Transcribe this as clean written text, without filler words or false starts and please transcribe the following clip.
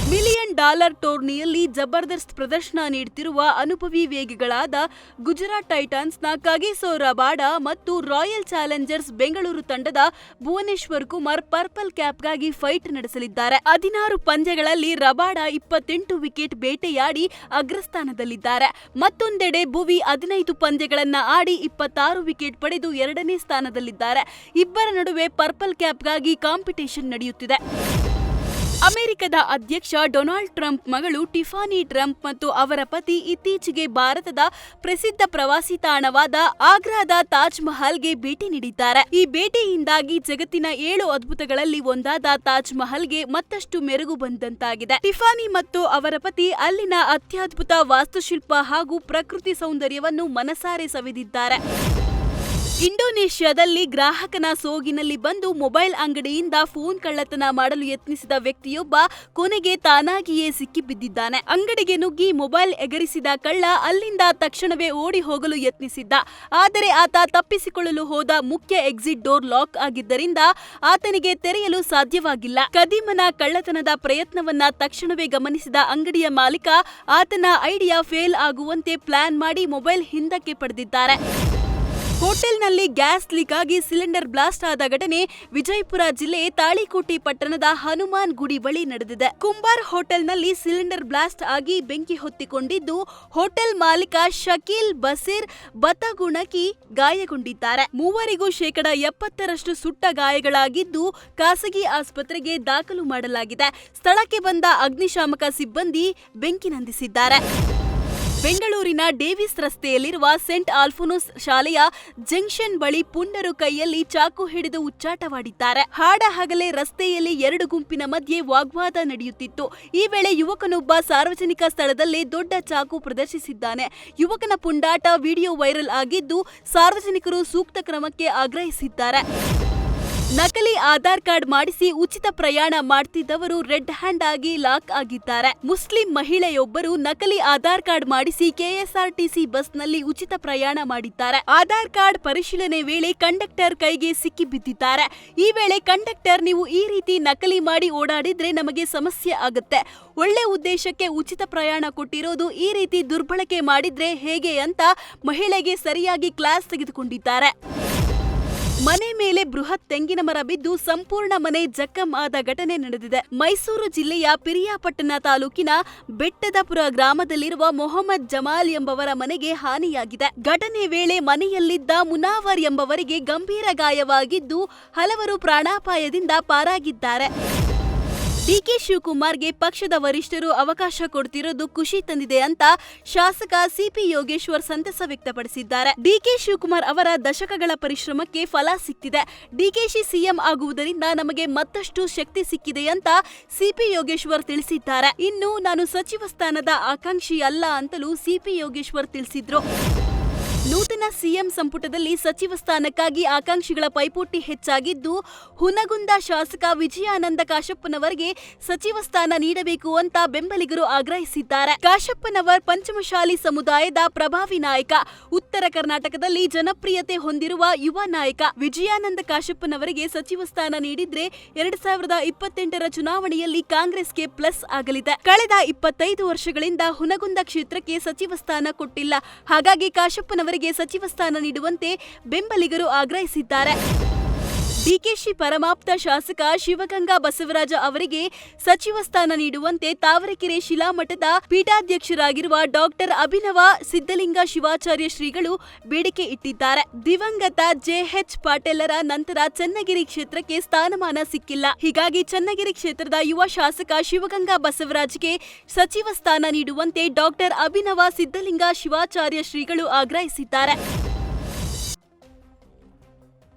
$1 million ಟೂರ್ನಿಯಲ್ಲಿ ಜಬರ್ದಸ್ತ್ ಪ್ರದರ್ಶನ ನೀಡುತ್ತಿರುವ ಅನುಭವಿ ವೇಗಿಗಳಾದ ಗುಜರಾತ್ ಟೈಟನ್ಸ್ನ ಕಗಿಸೋ ರಬಾಡ ಮತ್ತು ರಾಯಲ್ ಚಾಲೆಂಜರ್ಸ್ ಬೆಂಗಳೂರು ತಂಡದ ಭುವನೇಶ್ವರ್ ಕುಮಾರ್ ಪರ್ಪಲ್ ಕ್ಯಾಪ್ಗಾಗಿ ಫೈಟ್ ನಡೆಸಲಿದ್ದಾರೆ. 16 ಪಂದ್ಯಗಳಲ್ಲಿ ರಬಾಡ 28 ವಿಕೆಟ್ ಬೇಟೆಯಾಡಿ ಅಗ್ರಸ್ಥಾನದಲ್ಲಿದ್ದಾರೆ. ಮತ್ತೊಂದೆಡೆ ಭುವಿ 15 ಪಂದ್ಯಗಳನ್ನ ಆಡಿ 26 ವಿಕೆಟ್ ಪಡೆದು 2ನೇ ಸ್ಥಾನದಲ್ಲಿದ್ದಾರೆ. ಇಬ್ಬರ ನಡುವೆ ಪರ್ಪಲ್ ಕ್ಯಾಪ್ಗಾಗಿ ಕಾಂಪಿಟೇಷನ್ ನಡೆಯುತ್ತಿದೆ. ಅಮೆರಿಕದ ಅಧ್ಯಕ್ಷ ಡೊನಾಲ್ಡ್ ಟ್ರಂಪ್ ಮಗಳು ಟಿಫಾನಿ ಟ್ರಂಪ್ ಮತ್ತು ಅವರ ಪತಿ ಇತ್ತೀಚೆಗೆ ಭಾರತದ ಪ್ರಸಿದ್ಧ ಪ್ರವಾಸಿ ತಾಣವಾದ ಆಗ್ರಾದ ತಾಜ್ ಮಹಲ್ಗೆ ಭೇಟಿ ನೀಡಿದ್ದಾರೆ. ಈ ಭೇಟಿಯಿಂದಾಗಿ ಜಗತ್ತಿನ 7 ಅದ್ಭುತಗಳಲ್ಲಿ ಒಂದಾದ ತಾಜ್ ಮಹಲ್ಗೆ ಮತ್ತಷ್ಟು ಮೆರುಗು ಬಂದಂತಾಗಿದೆ. ಟಿಫಾನಿ ಮತ್ತು ಅವರ ಪತಿ ಅಲ್ಲಿನ ಅತ್ಯದ್ಭುತ ವಾಸ್ತುಶಿಲ್ಪ ಹಾಗೂ ಪ್ರಕೃತಿ ಸೌಂದರ್ಯವನ್ನು ಮನಸಾರೆ ಸವಿದಿದ್ದಾರೆ. ಇಂಡೋನೇಷ್ಯಾದಲ್ಲಿ ಗ್ರಾಹಕನ ಸೋಗಿನಲ್ಲಿ ಬಂದು ಮೊಬೈಲ್ ಅಂಗಡಿಯಿಂದ ಫೋನ್ ಕಳ್ಳತನ ಮಾಡಲು ಯತ್ನಿಸಿದ ವ್ಯಕ್ತಿಯೊಬ್ಬ ಕೊನೆಗೆ ತಾನಾಗಿಯೇ ಸಿಕ್ಕಿಬಿದ್ದಿದ್ದಾನೆ. ಅಂಗಡಿಗೆ ನುಗ್ಗಿ ಮೊಬೈಲ್ ಎಗರಿಸಿದ ಕಳ್ಳ ಅಲ್ಲಿಂದ ತಕ್ಷಣವೇ ಓಡಿ ಹೋಗಲು ಯತ್ನಿಸಿದ್ದ. ಆದರೆ ಆತ ತಪ್ಪಿಸಿಕೊಳ್ಳಲು ಹೋದ ಮುಖ್ಯ ಎಕ್ಸಿಟ್ ಡೋರ್ ಲಾಕ್ ಆಗಿದ್ದರಿಂದ ಆತನಿಗೆ ತೆರೆಯಲು ಸಾಧ್ಯವಾಗಿಲ್ಲ. ಕದೀಮನ ಕಳ್ಳತನದ ಪ್ರಯತ್ನವನ್ನ ತಕ್ಷಣವೇ ಗಮನಿಸಿದ ಅಂಗಡಿಯ ಮಾಲೀಕ ಆತನ ಐಡಿಯಾ ಫೇಲ್ ಆಗುವಂತೆ ಪ್ಲಾನ್ ಮಾಡಿ ಮೊಬೈಲ್ ಹಿಂದಕ್ಕೆ ಪಡೆದಿದ್ದಾರೆ. ಹೋಟೆಲ್ನಲ್ಲಿ ಗ್ಯಾಸ್ ಲೀಕ್ ಆಗಿ ಸಿಲಿಂಡರ್ ಬ್ಲಾಸ್ಟ್ ಆದ ಘಟನೆ ವಿಜಯಪುರ ಜಿಲ್ಲೆ ತಾಳಿಕೋಟೆ ಪಟ್ಟಣದ ಹನುಮಾನ್ ಗುಡಿ ಬಳಿ ನಡೆದಿದೆ. ಕುಂಬಾರ್ ಹೋಟೆಲ್ನಲ್ಲಿ ಸಿಲಿಂಡರ್ ಬ್ಲಾಸ್ಟ್ ಆಗಿ ಬೆಂಕಿ ಹೊತ್ತಿಕೊಂಡಿದ್ದು, ಹೋಟೆಲ್ ಮಾಲೀಕ ಶಕೀಲ್ ಬಸೀರ್ ಬತಗುಣಕಿ ಗಾಯಗೊಂಡಿದ್ದಾರೆ. ಮೂವರಿಗೂ 70% ಸುಟ್ಟ ಗಾಯಗಳಾಗಿದ್ದು, ಖಾಸಗಿ ಆಸ್ಪತ್ರೆಗೆ ದಾಖಲು ಮಾಡಲಾಗಿದೆ. ಸ್ಥಳಕ್ಕೆ ಬಂದ ಅಗ್ನಿಶಾಮಕ ಸಿಬ್ಬಂದಿ ಬೆಂಕಿ ನಂದಿಸಿದ್ದಾರೆ. ಬೆಂಗಳೂರಿನ ಡೇವಿಸ್ ರಸ್ತೆಯಲ್ಲಿರುವ ಸೆಂಟ್ ಆಲ್ಫೋನ್ಸ್ ಶಾಲೆಯ ಜಂಕ್ಷನ್ ಬಳಿ ಪುಂಡರು ಕೈಯಲ್ಲಿ ಚಾಕು ಹಿಡಿದು ಉಚ್ಚಾಟವಾಡಿದ್ದಾರೆ. ಹಾಡಹಗಲೇ ರಸ್ತೆಯಲ್ಲಿ 2 ಗುಂಪಿನ ಮಧ್ಯೆ ವಾಗ್ವಾದ ನಡೆಯುತ್ತಿತ್ತು. ಈ ವೇಳೆ ಯುವಕನೊಬ್ಬ ಸಾರ್ವಜನಿಕ ಸ್ಥಳದಲ್ಲೇ ದೊಡ್ಡ ಚಾಕು ಪ್ರದರ್ಶಿಸಿದ್ದಾನೆ. ಯುವಕನ ಪುಂಡಾಟ ವಿಡಿಯೋ ವೈರಲ್ ಆಗಿದ್ದು, ಸಾರ್ವಜನಿಕರು ಸೂಕ್ತ ಕ್ರಮಕ್ಕೆ ಆಗ್ರಹಿಸಿದ್ದಾರೆ. ನಕಲಿ ಆಧಾರ್ ಕಾರ್ಡ್ ಮಾಡಿಸಿ ಉಚಿತ ಪ್ರಯಾಣ ಮಾಡ್ತಿದ್ದವರು ರೆಡ್ ಹ್ಯಾಂಡ್ ಆಗಿ ಲಾಕ್ ಆಗಿದ್ದಾರೆ. ಮುಸ್ಲಿಂ ಮಹಿಳೆಯೊಬ್ಬರು ನಕಲಿ ಆಧಾರ್ ಕಾರ್ಡ್ ಮಾಡಿಸಿ ಕೆಎಸ್ಆರ್ಟಿಸಿ ಬಸ್ನಲ್ಲಿ ಉಚಿತ ಪ್ರಯಾಣ ಮಾಡಿದ್ದಾರೆ. ಆಧಾರ್ ಕಾರ್ಡ್ ಪರಿಶೀಲನೆ ವೇಳೆ ಕಂಡಕ್ಟರ್ ಕೈಗೆ ಸಿಕ್ಕಿ ಬಿದ್ದಿದ್ದಾರೆ. ಈ ವೇಳೆ ಕಂಡಕ್ಟರ್, ನೀವು ಈ ರೀತಿ ನಕಲಿ ಮಾಡಿ ಓಡಾಡಿದ್ರೆ ನಮಗೆ ಸಮಸ್ಯೆ ಆಗುತ್ತೆ. ಒಳ್ಳೆ ಉದ್ದೇಶಕ್ಕೆ ಉಚಿತ ಪ್ರಯಾಣ ಕೊಟ್ಟಿರೋದು, ಈ ರೀತಿ ದುರ್ಬಳಕೆ ಮಾಡಿದ್ರೆ ಹೇಗೆ ಅಂತ ಮಹಿಳೆಗೆ ಸರಿಯಾಗಿ ಕ್ಲಾಸ್ ತೆಗೆದುಕೊಂಡಿದ್ದಾರೆ. ಮನೆ ಮೇಲೆ ಬೃಹತ್ ತೆಂಗಿನ ಮರ ಬಿದ್ದು ಸಂಪೂರ್ಣ ಮನೆ ಜಖಂ ಆದ ಘಟನೆ ನಡೆದಿದೆ. ಮೈಸೂರು ಜಿಲ್ಲೆಯ ಪಿರಿಯಾಪಟ್ಟಣ ತಾಲೂಕಿನ ಬೆಟ್ಟದಪುರ ಗ್ರಾಮದಲ್ಲಿರುವ ಮೊಹಮ್ಮದ್ ಜಮಾಲ್ ಎಂಬವರ ಮನೆಗೆ ಹಾನಿಯಾಗಿದೆ. ಘಟನೆ ವೇಳೆ ಮನೆಯಲ್ಲಿದ್ದ ಮುನಾವರ್ ಎಂಬವರಿಗೆ ಗಂಭೀರ ಗಾಯವಾಗಿದ್ದು, ಹಲವರು ಪ್ರಾಣಾಪಾಯದಿಂದ ಪಾರಾಗಿದ್ದಾರೆ. ಡಿಕೆ ಶಿವಕುಮಾರ್ಗೆ ಪಕ್ಷದ ವರಿಷ್ಠರು ಅವಕಾಶ ಕೊಡ್ತಿರೋದು ಖುಷಿ ತಂದಿದೆ ಅಂತ ಶಾಸಕ ಸಿಪಿ ಯೋಗೇಶ್ವರ್ ಸಂತಸ ವ್ಯಕ್ತಪಡಿಸಿದ್ದಾರೆ. ಡಿಕೆ ಶಿವಕುಮಾರ್ ಅವರ ದಶಕಗಳ ಪರಿಶ್ರಮಕ್ಕೆ ಫಲ ಸಿಕ್ತಿದೆ. ಡಿಕೆಶಿ ಸಿಎಂ ಆಗುವುದರಿಂದ ನಮಗೆ ಮತ್ತಷ್ಟು ಶಕ್ತಿ ಸಿಕ್ಕಿದೆ ಅಂತ ಸಿಪಿ ಯೋಗೇಶ್ವರ್ ತಿಳಿಸಿದ್ದಾರೆ. ಇನ್ನು ನಾನು ಸಚಿವ ಸ್ಥಾನದ ಆಕಾಂಕ್ಷಿ ಅಲ್ಲ ಅಂತಲೂ ಸಿಪಿ ಯೋಗೇಶ್ವರ್ ತಿಳಿಸಿದ್ರು. ನೂತನ ಸಿಎಂ ಸಂಪುಟದಲ್ಲಿ ಸಚಿವ ಸ್ಥಾನಕ್ಕಾಗಿ ಆಕಾಂಕ್ಷಿಗಳ ಪೈಪೋಟಿ ಹೆಚ್ಚಾಗಿದ್ದು, ಹುನಗುಂದ ಶಾಸಕ ವಿಜಯಾನಂದ ಕಾಶಪ್ಪನವರಿಗೆ ಸಚಿವ ಸ್ಥಾನ ನೀಡಬೇಕು ಅಂತ ಬೆಂಬಲಿಗರು ಆಗ್ರಹಿಸಿದ್ದಾರೆ. ಕಾಶಪ್ಪನವರ್ ಪಂಚಮಶಾಲಿ ಸಮುದಾಯದ ಪ್ರಭಾವಿ ನಾಯಕ, ಉತ್ತರ ಕರ್ನಾಟಕದಲ್ಲಿ ಜನಪ್ರಿಯತೆ ಹೊಂದಿರುವ ಯುವ ನಾಯಕ. ವಿಜಯಾನಂದ ಕಾಶಪ್ಪನವರಿಗೆ ಸಚಿವ ಸ್ಥಾನ ನೀಡಿದ್ರೆ 2028ರ ಚುನಾವಣೆಯಲ್ಲಿ ಕಾಂಗ್ರೆಸ್ಗೆ ಪ್ಲಸ್ ಆಗಲಿದೆ. ಕಳೆದ 25 ವರ್ಷಗಳಿಂದ ಹುನಗುಂದ ಕ್ಷೇತ್ರಕ್ಕೆ ಸಚಿವ ಸ್ಥಾನ ಕೊಟ್ಟಿಲ್ಲ. ಹಾಗಾಗಿ ಕಾಶಪ್ಪನವರಿಗೆ ಸಚಿವ ಸ್ಥಾನ ನೀಡುವಂತೆ ಬೆಂಬಲಿಗರು ಆಗ್ರಹಿಸಿದ್ದಾರೆ. ಡಿಕೆಶಿ ಪರಮಾಪ್ತ ಶಾಸಕ ಶಿವಗಂಗಾ ಬಸವರಾಜ ಅವರಿಗೆ ಸಚಿವ ಸ್ಥಾನ ನೀಡುವಂತೆ ತಾವರೆಕೆರೆ ಶಿಲಾಮಠದ ಪೀಠಾಧ್ಯಕ್ಷರಾಗಿರುವ ಡಾಕ್ಟರ್ ಅಭಿನವ ಸಿದ್ದಲಿಂಗ ಶಿವಾಚಾರ್ಯ ಶ್ರೀಗಳು ಬೇಡಿಕೆ ಇಟ್ಟಿದ್ದಾರೆ. ದಿವಂಗತ ಜೆಎಚ್ ಪಾಟೀಲರ ನಂತರ ಚನ್ನಗಿರಿ ಕ್ಷೇತ್ರಕ್ಕೆ ಸ್ಥಾನಮಾನ ಸಿಕ್ಕಿಲ್ಲ. ಹೀಗಾಗಿ ಚನ್ನಗಿರಿ ಕ್ಷೇತ್ರದ ಯುವ ಶಾಸಕ ಶಿವಗಂಗಾ ಬಸವರಾಜ್ಗೆ ಸಚಿವ ಸ್ಥಾನ ನೀಡುವಂತೆ ಡಾಕ್ಟರ್ ಅಭಿನವ ಸಿದ್ದಲಿಂಗ ಶಿವಾಚಾರ್ಯ ಶ್ರೀಗಳು ಆಗ್ರಹಿಸಿದ್ದಾರೆ.